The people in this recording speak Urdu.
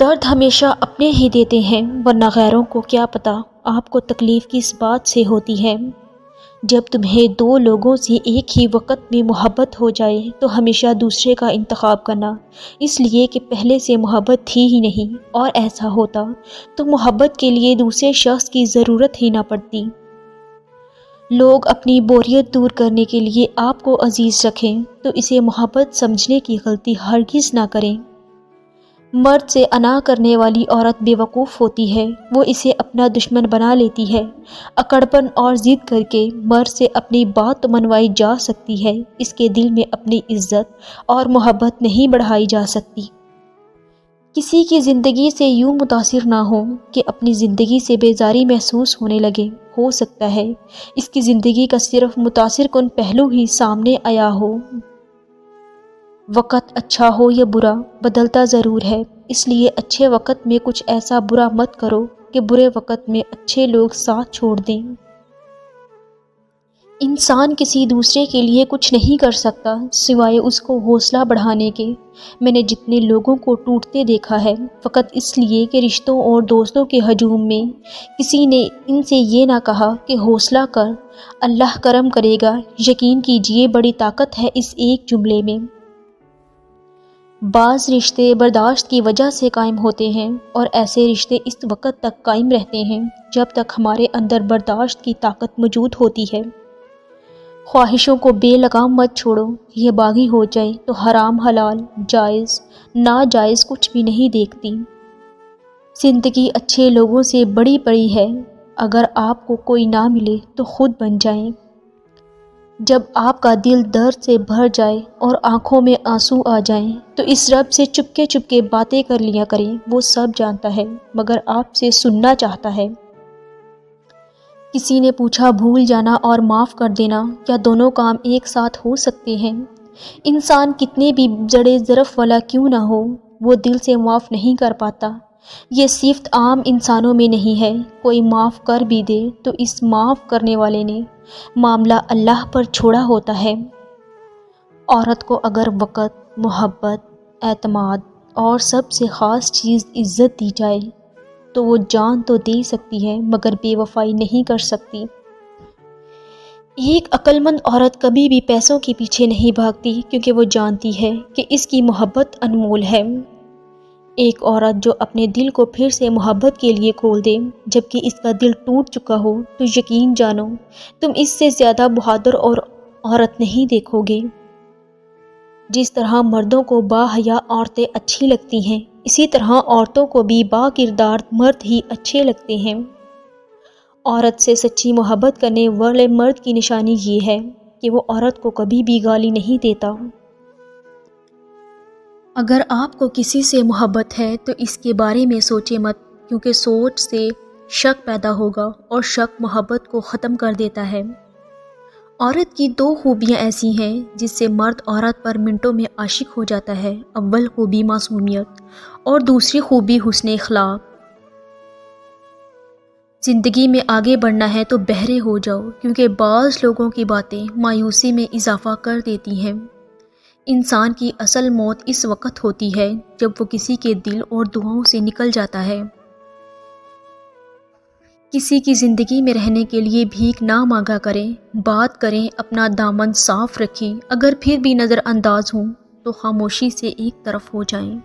درد ہمیشہ اپنے ہی دیتے ہیں، ورنہ غیروں کو کیا پتہ آپ کو تکلیف کس بات سے ہوتی ہے۔ جب تمہیں دو لوگوں سے ایک ہی وقت میں محبت ہو جائے تو ہمیشہ دوسرے کا انتخاب کرنا، اس لیے کہ پہلے سے محبت تھی ہی نہیں، اور ایسا ہوتا تو محبت کے لیے دوسرے شخص کی ضرورت ہی نہ پڑتی۔ لوگ اپنی بوریت دور کرنے کے لیے آپ کو عزیز رکھیں تو اسے محبت سمجھنے کی غلطی ہرگز نہ کریں۔ مرد سے انا کرنے والی عورت بے وقوف ہوتی ہے، وہ اسے اپنا دشمن بنا لیتی ہے۔ اکڑپن اور ضد کر کے مرد سے اپنی بات تو منوائی جا سکتی ہے، اس کے دل میں اپنی عزت اور محبت نہیں بڑھائی جا سکتی۔ کسی کی زندگی سے یوں متاثر نہ ہو کہ اپنی زندگی سے بیزاری محسوس ہونے لگے۔ ہو سکتا ہے اس کی زندگی کا صرف متاثر کن پہلو ہی سامنے آیا ہو۔ وقت اچھا ہو یا برا بدلتا ضرور ہے، اس لیے اچھے وقت میں کچھ ایسا برا مت کرو کہ برے وقت میں اچھے لوگ ساتھ چھوڑ دیں۔ انسان کسی دوسرے کے لیے کچھ نہیں کر سکتا سوائے اس کو حوصلہ بڑھانے کے۔ میں نے جتنے لوگوں کو ٹوٹتے دیکھا ہے، فقط اس لیے کہ رشتوں اور دوستوں کے ہجوم میں کسی نے ان سے یہ نہ کہا کہ حوصلہ کر، اللہ کرم کرے گا۔ یقین کیجئے بڑی طاقت ہے اس ایک جملے میں۔ بعض رشتے برداشت کی وجہ سے قائم ہوتے ہیں، اور ایسے رشتے اس وقت تک قائم رہتے ہیں جب تک ہمارے اندر برداشت کی طاقت موجود ہوتی ہے۔ خواہشوں کو بے لگام مت چھوڑو، یہ باغی ہو جائے تو حرام حلال جائز ناجائز کچھ بھی نہیں دیکھتی۔ زندگی اچھے لوگوں سے بڑی پڑی ہے، اگر آپ کو کوئی نہ ملے تو خود بن جائیں۔ جب آپ کا دل درد سے بھر جائے اور آنکھوں میں آنسو آ جائیں تو اس رب سے چپکے چپکے باتیں کر لیا کریں، وہ سب جانتا ہے مگر آپ سے سننا چاہتا ہے۔ کسی نے پوچھا بھول جانا اور معاف کر دینا کیا دونوں کام ایک ساتھ ہو سکتے ہیں؟ انسان کتنے بھی بڑے ظرف والا کیوں نہ ہو، وہ دل سے معاف نہیں کر پاتا۔ یہ صفت عام انسانوں میں نہیں ہے، کوئی معاف کر بھی دے تو اس معاف کرنے والے نے معاملہ اللہ پر چھوڑا ہوتا ہے۔ عورت کو اگر وقت، محبت، اعتماد اور سب سے خاص چیز عزت دی جائے تو وہ جان تو دے سکتی ہے مگر بے وفائی نہیں کر سکتی۔ ایک عقل مند عورت کبھی بھی پیسوں کے پیچھے نہیں بھاگتی کیونکہ وہ جانتی ہے کہ اس کی محبت انمول ہے۔ ایک عورت جو اپنے دل کو پھر سے محبت کے لیے کھول دے جبکہ اس کا دل ٹوٹ چکا ہو تو یقین جانو تم اس سے زیادہ بہادر اور عورت نہیں دیکھو گے۔ جس طرح مردوں کو باحیا عورتیں اچھی لگتی ہیں، اسی طرح عورتوں کو بھی با کردار مرد ہی اچھے لگتے ہیں۔ عورت سے سچی محبت کرنے والے مرد کی نشانی یہ ہے کہ وہ عورت کو کبھی بھی گالی نہیں دیتا۔ اگر آپ کو کسی سے محبت ہے تو اس کے بارے میں سوچے مت، کیونکہ سوچ سے شک پیدا ہوگا اور شک محبت کو ختم کر دیتا ہے۔ عورت کی دو خوبیاں ایسی ہیں جس سے مرد عورت پر منٹوں میں عاشق ہو جاتا ہے۔ اول خوبی معصومیت اور دوسری خوبی حسن اخلاق۔ زندگی میں آگے بڑھنا ہے تو بہرے ہو جاؤ، کیونکہ بعض لوگوں کی باتیں مایوسی میں اضافہ کر دیتی ہیں۔ انسان کی اصل موت اس وقت ہوتی ہے جب وہ کسی کے دل اور دعاؤں سے نکل جاتا ہے۔ کسی کی زندگی میں رہنے کے لیے بھیک نہ مانگا کریں، بات کریں، اپنا دامن صاف رکھیں، اگر پھر بھی نظر انداز ہوں تو خاموشی سے ایک طرف ہو جائیں۔